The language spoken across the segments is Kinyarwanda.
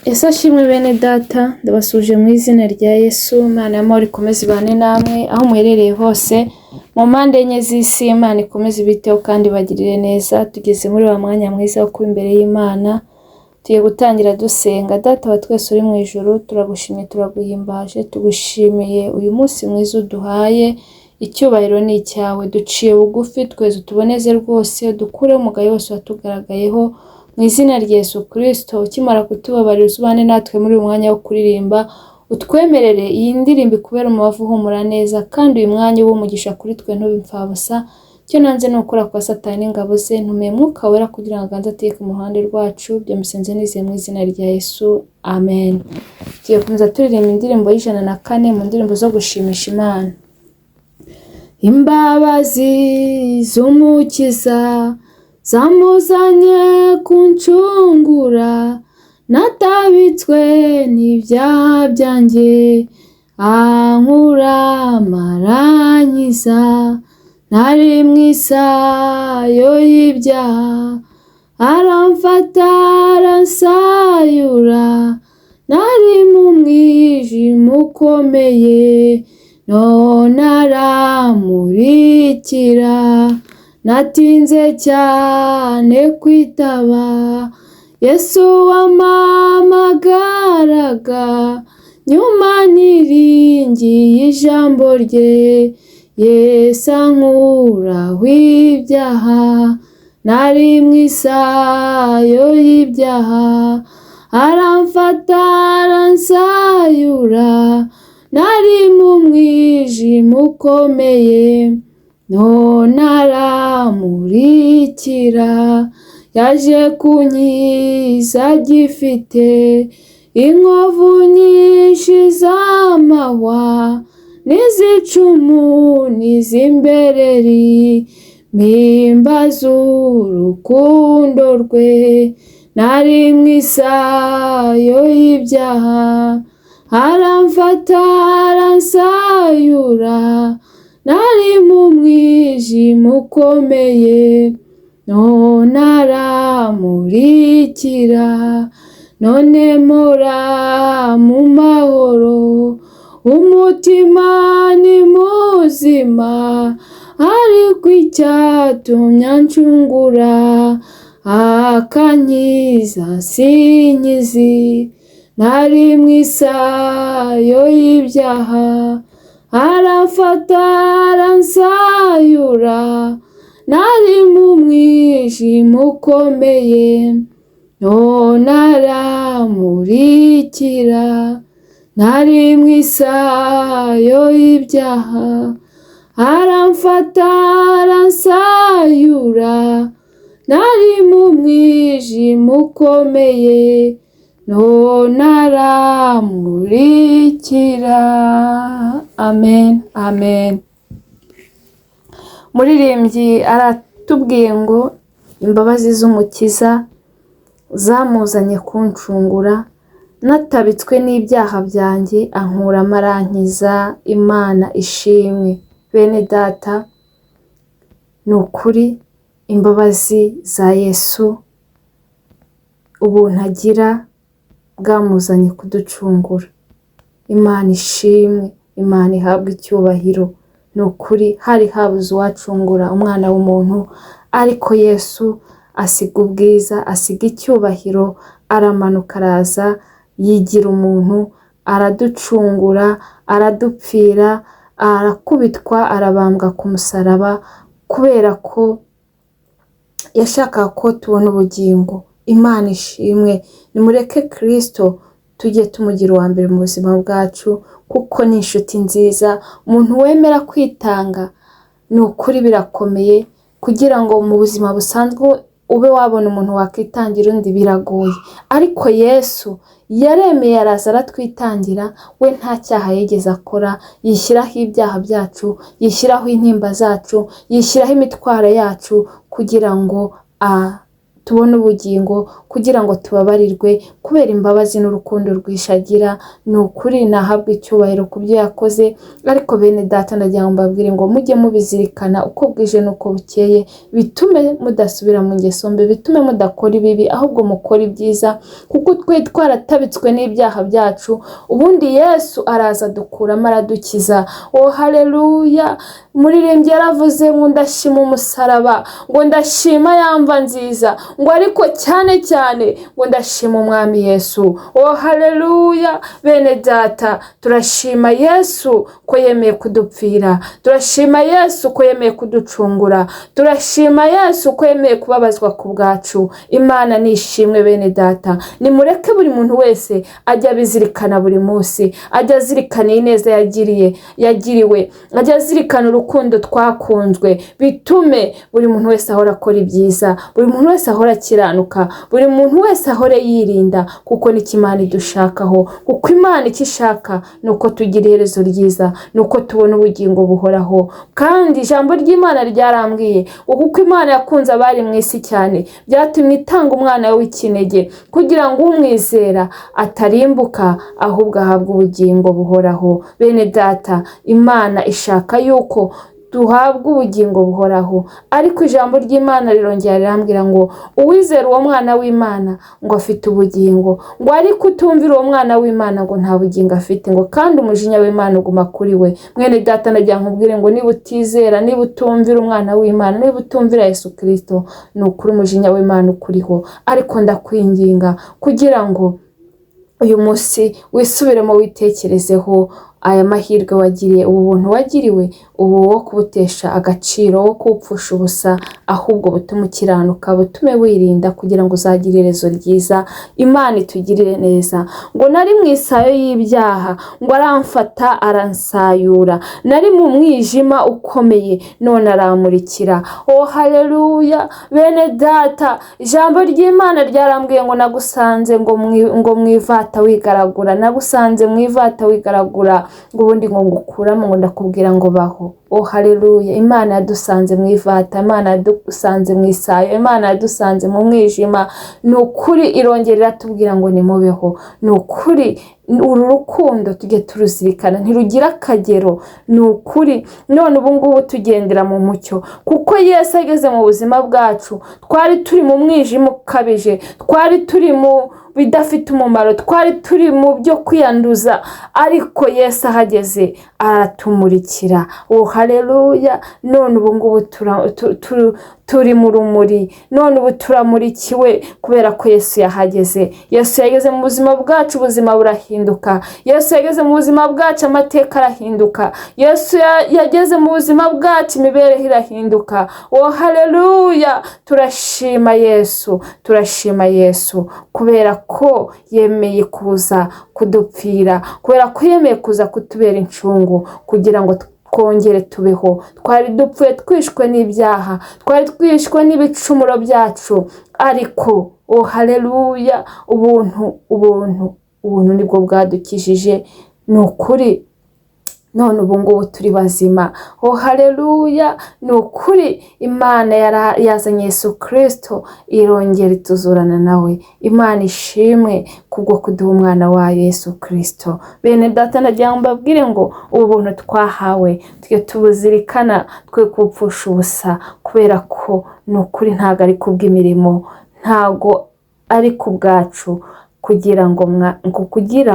Ese ashimwe bene data, ndabasuje mu izina rya Yesu. Imana y'amahoro ikomeze ibane namwe aho muherereye hose mu mpande enye z'isi. Imana ikomeze ibiteho kandi bagirire neza. Tugeze muri wa mwanya mwiza wo kuba imbere y'Imana, tugiye gutangira dusenga. Data wa twese uri mu ijuru, turagushimye, turaguhimbaje, tugushimiye uyu munsi mwiza uduhaye. Icyubahiro ni icyawe, duciye bugufi tweze utuboneze rwose, dukureho umugayo wose watugaragayeho mu izina rya Yesu Kristo. Ukimara kutubabarira uzubane natwe muri uyu mwanya wo kuririmba, utwemerere iyi ndirimbo ikubera umubavu uhumura neza, kandi uyu mwanya w'umugisha kuri twe ntube impfabusa. Icyo nanze ni ukura kwa Satani n'ingabo ze, ntumiye Mwuka Wera kugira ngo aganze ateke mu ruhande rwacu. Byo mbisenze nizeye mu izina rya Yesu, amen. Tugiye gukomeza turirimba indirimbo y'104 mu ndirimbo zo gushimisha Imana. Imbabazi z'Umukiza zamuzanye kuncungura, natabitswe n'ibyaha byanjye, ankura amarankiza. Nari mu isayo y'ibyaha, aramfata aransayura. Nari mu mwijima ukomeye, none aramurikira. Natinze cyane kwitaba, Yesu wampamagaraga. Nyuma niringiye ijambo rye, Yesu ankuraho ibyaha. Nari mu isayo y'ibyaha, aramfata aransayura. Nari mu mwijima ukomeye, none aramurikira. Yaje kunkiza agifite inkovu nyinshi z'amahwa, n'iz'icumu n'iz'imbereri, mpimbaza urukundo rwe. Nari mu isayo y'ibyaha, aramfata aransayura. Nari mu mwijima ukomeye, none aramurikira. None mpora mu mahoro, umutima ni muzima. Ariko icyatumye anshungura, akankiza sinkizi. Nari mu isayo y'ibyaha, aramfata aransayura. Nari mu mwijima ukomeye, none aramurikira. Nari mu isayo y'ibyaha, aramfata aransayura. Nari mu mwijima ukomeye, none aramurikira. Amen, amen. Muririmbyi aratubwiye ngo imbabazi z'Umukiza zamuzanye kuncungura, natabitswe n'ibyaha byanjye, ankura amarankiza. Imana ishimwe. Bene data, ni ukuri imbabazi za Yesu, ubuntu agira bwamuzanye kuducungura. Imana ishimwe, Imana ihabwe icyubahiro. Ni ukuri hari habuze uwacungura umwana w'umuntu, ariko Yesu asiga ubwiza, asiga icyubahiro, aramanuka araza yigira umuntu, araducungura, aradupfira, arakubitwa, arabambwa ku musaraba, kubera ko yashakaga ko tubona ubugingo. Imana ishimwe. Nimureke Kristo tujye tumugira uwa mbere mu buzima bwacu, kuko ni inshuti nziza. Umuntu wemera kwitanga, ni ukuri birakomeye. Kugira ngo mu buzima busanzwe ube wabona umuntu wakwitangira undi biragoye, ariko Yesu yaremeye araza aratwitangira. We nta cyaha yigeze akora, yishyiraho ibyaha byacu, yishyiraho intimba zacu, yishyiraho imitwaro yacu, kugira ngo tubone ubugingo, kugira ngo tubabarirwe kubera imbabazi n'urukundo rwishagira. Ni ukuri nahabwa icyubahiro ku byo yakoze. Ariko bene data ndagira ngo mbabwire ngo mujye mubizirikana uko bwije n'uko bukeye, bitume mudasubira mu ngeso mbi, bitume mudakora ibibi, ahubwo mukora ibyiza, kuko twe twaratabitswe n'ibyaha byacu, ubundi Yesu araza dukuramo aradukiza. Oh haleluya! Muririmbyi yaravuze ngo ndashima umusaraba, ngo ndashima yamva nziza, ngo ariko cyane cyane ngo ndashima umwami Yesu. Oh haleluya! Bene data, turashima Yesu ko yemeye kudupfira, turashima Yesu ko yemeye kuducungura, turashima Yesu ko yemeye kubabazwa ku bwacu. Imana nishimwe bene data. Nimureke buri muntu wese ajya bizirikana buri munsi, ajya azirikana ineza yagiriwe, ajya azirikana urukundo twakunzwe, bitume buri muntu wese ahora akora ibyiza, buri muntu wese ahora akiranuka, buri muntu wese ahora yirinda, kuko nicyo Imana idushakaho. Kuko Imana icyo ishaka ni uko tugira iherezo ryiza, ni uko tubona ubugingo buhoraho. Kandi ijambo ry'Imana ryarambwiye kuko Imana yakunze abari mu isi cyane, byatumye itanga umwana we w'ikinege, kugira ngo umwizera atarimbuka ahubwo ahabwe ubugingo buhoraho. Bene data, Imana ishaka yuko duhabwa ubugingo buhoraho. Ariko ijambo ry'Imana rirongera rirambwira ngo uwizera uwo mwana w'Imana ngo afite ubugingo, ngo ariko utumvira uwo mwana w'Imana ngo nta bugingo afite, ngo kandi umujinya w'Imana uguma kuri we. Mwene data, ndagira nkubwire ngo niba utizera, niba utumvira umwana w'Imana, niba utumvira Yesu Kristo, ni ukuri umujinya w'Imana ukuriho. Ariko ndakwinginga kugira ngo uyu munsi wisubiremo witekerezeho aya mahirwe wagiriye, ubu buntu wagiriwe, ubu wo kubutesha agaciro, wo kupfusha ubusa, ahubwo butume ukiranuka, butume wirinda, kugira ngo uzagire iherezo ryiza. Imana itugirire neza. Ngo nari mu isayo y'ibyaha, ngo aramfata aransayura, nari mu mwijima ukomeye, none aramurikira. Oh haleluya! Bene data, ijambo ry'Imana ryarambwiye ngo nagusanze ngo mwivata wigaragura, nagusanze mwivata wigaragura, ngo ubundi ngo ngukuramo, ngo ndakubwira ngo baho. Oh haleluya! Imana yadusanze mu ivata, Imana yadusanze mu isayo, Imana yadusanze mu mwijima. Ni ukuri irongera iratubwira ngo nimubeho. Ni ukuri uru rukundo tujye turuzirikana, ntirugira akagero. Ni ukuri none ubu ngubu tugendera mu mucyo, kuko Yesu ageze mu buzima bwacu. Twari turi mu mwijima ukabije, twari turi mu bidafite umumaro, twari turi mu byo kwiyanduza, ariko Yesu ahageze aratumurikira. Oh haleluya! None ubu ngubu turi mu rumuri, none ubu turamurikiwe kubera ko Yesu yahageze. Yesu yageze mu buzima bwacu, ubuzima burahinduka. Yesu yageze mu buzima bwacu, amateka arahinduka. Yesu yageze mu buzima bwacu, imibereho irahinduka. Oh haleluya! Turashima Yesu, turashima Yesu kubera ko yemeye kuza kudupfira, kubera ko yemeye kuza kutubera incungu, kugira ngo twongere tubeho. Twari dupfuye twishwe n'ibyaha, twari twishwe n'ibicumuro byacu, ariko oh haleluya, ubuntu nibwo bwadukijije. Ni ukuri none ubu ngubu turi bazima. Oh haleluya! Ni ukuri Imana yazanye Yesu Kristo, irongera ituzurana nawe. Imana ishimwe kubwo kuduha umwana wa Yesu Kristo. Bene data, ndagira ngo mbabwire ngo ubu buntu twahawe tujye tubuzirikana, twe kupfusha ubusa, kubera ko ni ukuri ntago ari kubw'imirimo, ntago ari ku bwacu, kugira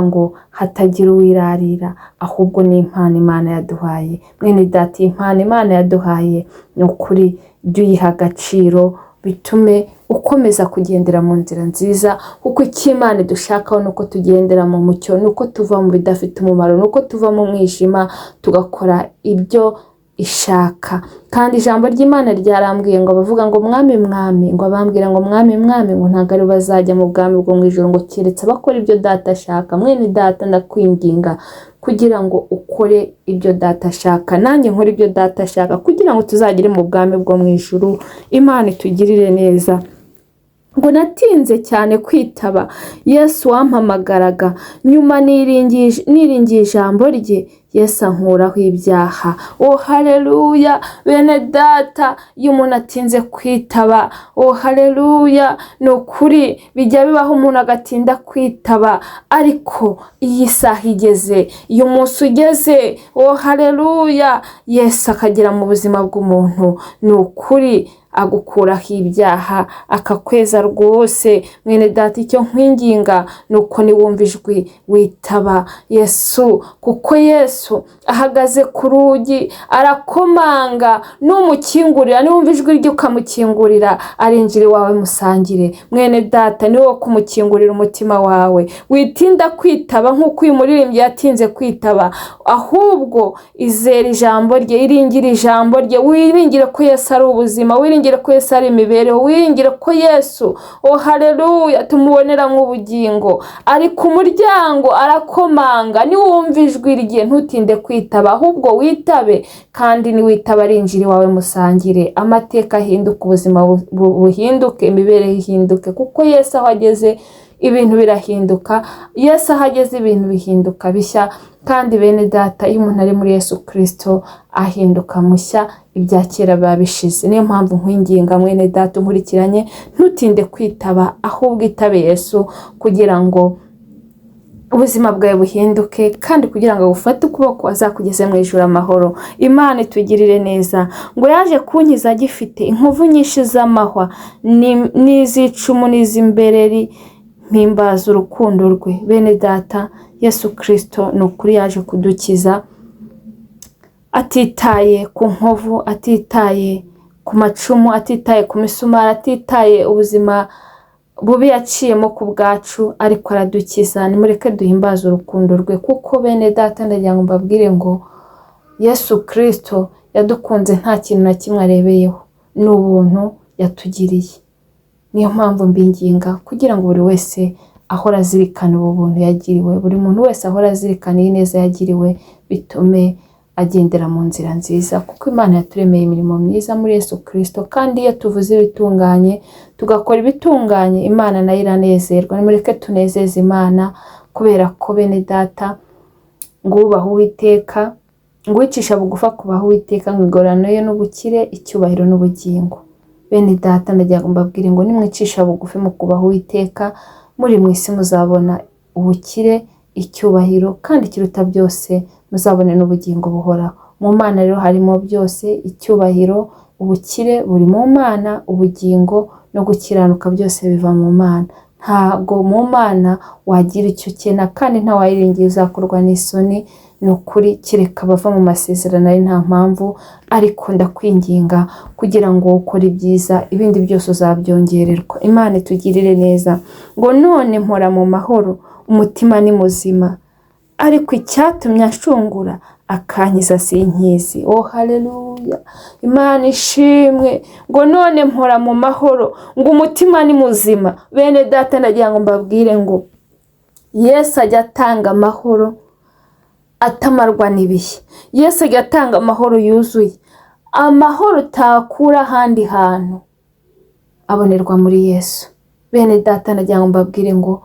ngo hatagira uwirarira, ahubwo ni impano Imana yaduhaye. Mwene data, impano Imana yaduhaye ni ukuri jya uyiha agaciro, bitume ukomeza kugendera mu nzira nziza, kuko icyo Imana idushakaho ni uko tugendera mu mucyo, ni uko tuva mu bidafite umumaro, ni uko tuva mu mwijima tugakora ibyo ishaka. Kandi ijambo ry'Imana ryarambwiye ngo bavuga ngo mwami mwami, ngo abambwira ngo mwami mwami, ngo ntabwo ari bazajya mu bwami bwo mu ijuru, ngo keretse bakora ibyo data ashaka. Mwene data, ndakwinginga kugira ngo ukore ibyo data ashaka, nanjye nkore ibyo data ashaka, kugira ngo tuzagire mu bwami bwo mu ijuru. Imana itugirire neza. ngo natinze cyane kwitaba Yesu wampamagaraga, nyuma niringiye ijambo rye, Yesu ankuraho ibyaha. Haleluya bene data, iyo umuntu atinze kwitaba, haleluya, ni ukuri bijya bibaho umuntu agatinda kwitaba, ariko iyi saha igeze, iyo umunsi ugeze, haleluya, Yesu akagera mu buzima bw'umuntu, ni ukuri agukuraho ibyaha akakweza rwose. Mwene data, icyo nkwinginga nuko niwumva ijwi witaba Yesu, kuko Yesu ahagaze ku rugi arakomanga, numukingurira, niwumva ijwi rye ukamukingurira, arinjira iwawe musangire. Mwene data, ni wowe kumukingurira umutima wawe, witinda kwitaba nk'uko uyu muririmbyi yatinze kwitaba, ahubwo izera ijambo rye, iringire ijambo rye, wiringire ko Yesu ari ubuzima, wiringire ko Yesu ari imibereho, wiringire ko Yesu, haleluya, tumubonera nk'ubugingo. Ari ku muryango arakomanga, niwumva ijwi rye ntutinde kwitaba, ahubwo witabe, kandi niwitaba arinjira iwawe musangire, amateka ahinduke, ubuzima buhinduke, imibereho ihinduke, kuko Yesu aho ageze ibintu birahinduka. Yesu aho ageze ibintu bihinduka bishya. Kandi bene data, iyo umuntu ari muri Yesu Kristo ahinduka mushya, ibya kera biba bishize. Niyo mpamvu nkwinginga mwene data unkurikiranye, ntutinde kwitaba, ahubwo itabe Yesu, kugira ngo ubuzima bwawe buhinduke, kandi kugira ngo ufate ukuboko azakugeze mu ijuru amahoro. Imana itugirire neza. Ngo yaje kunkiza agifite inkovu nyinshi z'amahwa n'iz'icumu n'iz'imbereri, mpimbaza urukundo rwe. Bene data, Yesu Kristo ni ukuri yaje kudukiza, atitaye ku nkovu, atitaye ku macumu, atitaye ku misumari, atitaye ubuzima bubi yaciyemo ku bwacu, ariko aradukiza. Nimureke duhimbaze urukundo rwe, kuko bene data ndagira ngo mbabwire ngo Yesu Kristo yadukunze nta kintu na kimwe arebeyeho, ni ubuntu yatugiriye. Niyo mpamvu mbinginga kugira ngo buri wese ahora azirikana ubu buntu yagiriwe, buri muntu wese ahora azirikana ineza yagiriwe, bitume agendera mu nzira nziza, kuko Imana yaturemeye imirimo myiza muri Yesu Kristo. Kandi iyo tuvuze ibitunganye, tugakora ibitunganye, Imana nayo iranezerwa. Nimureke tunezeze Imana, kubera ko bene data, ngo ubaha Uwiteka, ngo wicisha bugufa kubaha Uwiteka, ngo ingororano ye n'ubukire, icyubahiro n'ubugingo. Bene data, ndagira ngo mbabwire ngo nimwicisha bugufi mu kubaha Uwiteka, muri mu isi muzabona ubukire, icyubahiro, kandi kiruta byose muzabone n'ubugingo buhoraho. Mu Mana rero harimo byose, icyubahiro, ubukire buri mu Mana, ubugingo no gukiranuka byose biva mu Mana. Ntabwo mu Mana wagira icyo ukena, kandi nta wayiringiye uzakorwa n'isoni. Ni ukuri kereka bava mu masezerano ari nta mpamvu, ariko ndakwinginga kugira ngo ukore ibyiza, ibindi byose uzabyongererwa. Imana itugirire neza. Ngo none mpora mu mahoro, umutima ni muzima, ariko icyatumye ashungura akankiza sinkizi. Haleluya, Imana ishimwe. Ngo none mpora mu mahoro, ngo umutima ni muzima. Bene data, ndagira ngo mbabwire ngo Yesu ajya atanga amahoro atamarwa n'ibihe. Yesu ajya atanga amahoro yuzuye, amahoro utakura ahandi hantu, abonerwa muri Yesu. Bene data, ndagira ngo mbabwire ngo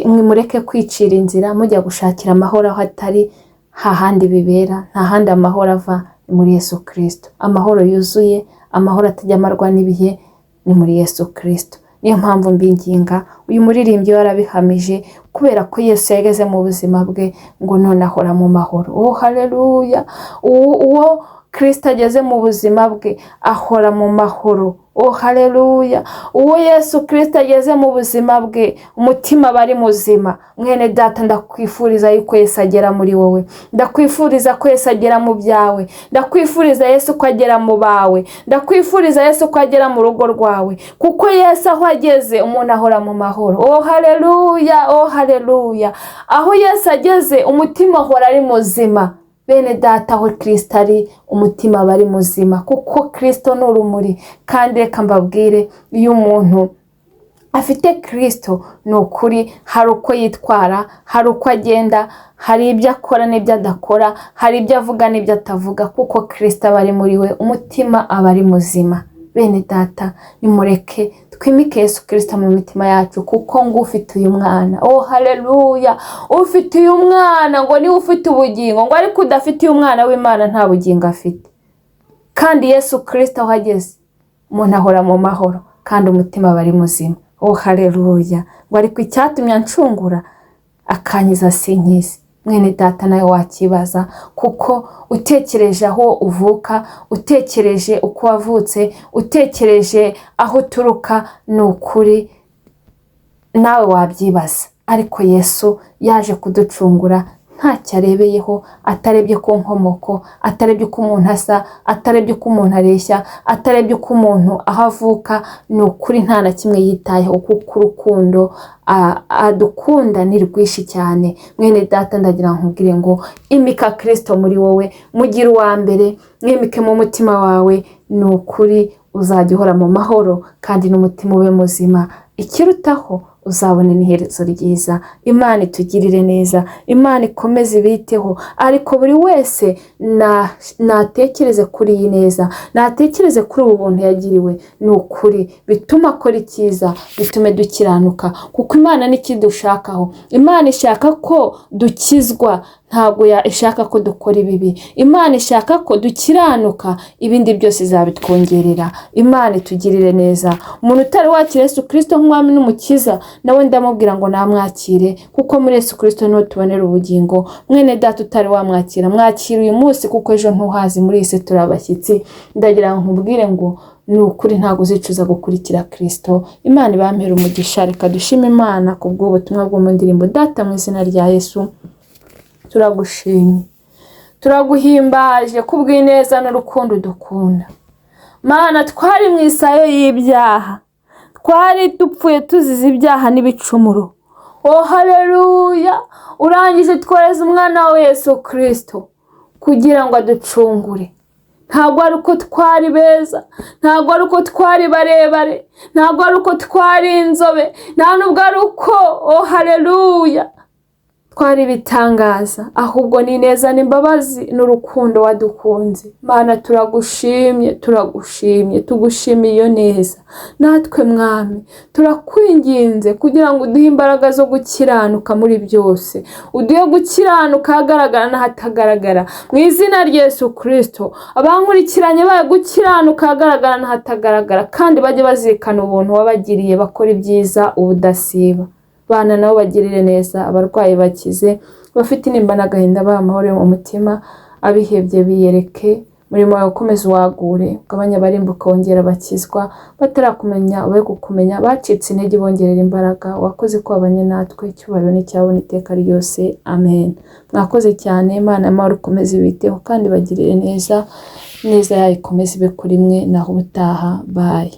mwimureke kwicira inzira mujya gushakira amahoro aho atari, hahandi bibera. Nta handi amahoro ava, ni muri Yesu Kristo. Amahoro yuzuye, amahoro atajya amarwa n'ibihe, ni muri Yesu Kristo. Niyo mpamvu mbinginga, uyu muririmbyi warabihamije, kubera ko Yesu yageze mu buzima bwe, ngo none ahora mu mahoro. Haleluya, uwo Kristo ageze mu buzima bwe ahora mu mahoro. Haleluya, uwo Yesu Kristo ageze mu buzima bwe umutima bari muzima. Mwene data, ndakwifuriza yuko Yesu agera muri wowe, ndakwifuriza ko Yesu agera mu byawe, ndakwifuriza Yesu ko agera mu bawe, ndakwifuriza Yesu ko agera mu rugo rwawe, kuko Yesu aho ageze umuntu ahora mu mahoro. Haleluya, haleluya, aho Yesu ageze umutima ahora ari muzima. Bene data, aho Kristo ari umutima bari muzima, kuko Kristo ni urumuri. Kandi reka mbabwire, iyo umuntu afite Kristo, ni ukuri hari uko yitwara, hari uko agenda, hari ibyo akora n'ibyo adakora, hari ibyo avuga n'ibyo atavuga, kuko Kristo aba ari muri we, umutima aba ari muzima. bene data nimureke twimike Yesu Kristo mu mitima yacu, kuko ngo ufite uyu mwana, haleluya, ufite uyu mwana ngo niwe ufite ubugingo, ngo ariko udafite uyu mwana w'Imana nta bugingo afite. Kandi Yesu Kristo aho ageze umuntu ahora mu mahoro kandi umutima bari muzima. Haleluya. Ngo ariko icyatumye ancungura akanyiza sinkizi. Mwene data nawe wakibaza, kuko utekereje aho uvuka, utekereje uko wavutse, utekereje aho uturuka, ni ukuri nawe wabyibaza. Ariko Yesu yaje kuducungura ntacyo arebeyeho, atarebye ku nkomoko, atarebye uko umuntu asa, atarebye uko umuntu areshya, atarebye uko umuntu aho avuka. Ni ukuri nta na kimwe yitayeho, kuko urukundo adukunda ni rwinshi cyane. Mwene data ndagira nkubwire ngo imika Kristo muri wowe, mugire uwa mbere, mwimike mu mutima wawe, ni ukuri uzajya uhora mu mahoro kandi n'umutima ube muzima. Ikirutaho uzabona n'iherezo ryiza. Imana itugirire neza, Imana ikomeze ibiteho, ariko buri wese natekereze kuri iyi neza, natekereze kuri ubu buntu yagiriwe. Ni ukuri bituma akora icyiza, bitume dukiranuka, kuko Imana n'ikidushakaho. Imana ishaka ko dukizwa, ntabwo ishaka ko dukora ibibi. Imana ishaka ko dukiranuka, ibindi byose izabitwongerera. Imana itugirire neza. Umuntu utari wakira Yesu Kristo nk'umwami n'umukiza, nawe ndamubwira ngo namwakire, kuko muri Yesu Kristo niho tubonera ubugingo. Mwene data utari wamwakira, mwakira uyu munsi, kuko ejo ntuhazi. Muri isi turi abashyitsi. Ndagira nkubwire ngo ni ukuri ntabwo uzicuza gukurikira Kristo. Imana ibampere umugisha. Reka dushime Imana kubw'ubutumwa bwo mu ndirimbo. Data mu izina rya Yesu turagushimye, turaguhimbaje kubw'ineza n'urukundo dukunda. Mana, twari mu isayo y'ibyaha, twari dupfuye tuzize ibyaha n'ibicumuro. Haleluya. Urangije twohereza umwana wa Yesu Kristo kugira ngo aducungure. Ntabwo ari uko twari beza, ntabwo ari uko twari barebare, ntabwo ari uko twari inzobe, nta nubwo ari uko haleluya twari bitangaza, ahubwo ni neza n'imbabazi n'urukundo wadukunze. Mana, turagushimye, turagushimye, tugushimiye iyo neza. Natwe Mwami turakwinginze kugira ngo uduhe imbaraga zo gukiranuka muri byose, uduhe gukiranuka ahagaragara n'ahatagaragara, mu izina rya Yesu Kristo. Abankurikiranye baye gukiranuka ahagaragara n'ahatagaragara, kandi bajye bazirikana ubuntu wabagiriye, bakora ibyiza ubudasiba. Bana nabo bagirire neza, abarwayi bakize, bafite intimba n'agahinda baha amahoro mu mutima, abihebye biyereke, murimo wawe ukomeze wagure, ugabanya abarimbuka wongera bakizwa, batarakumenya ube kukumenya, bacitse intege bongerera imbaraga. Wakoze ko wabanye natwe, icyubahiro ni cyawe n'iteka ryose. Amen. Mwakoze cyane. Imana amahoro ukomeze ibiteho kandi bagirire neza, neza yayo ikomeze ibe kuri mwe. Naho ubutaha. Bye.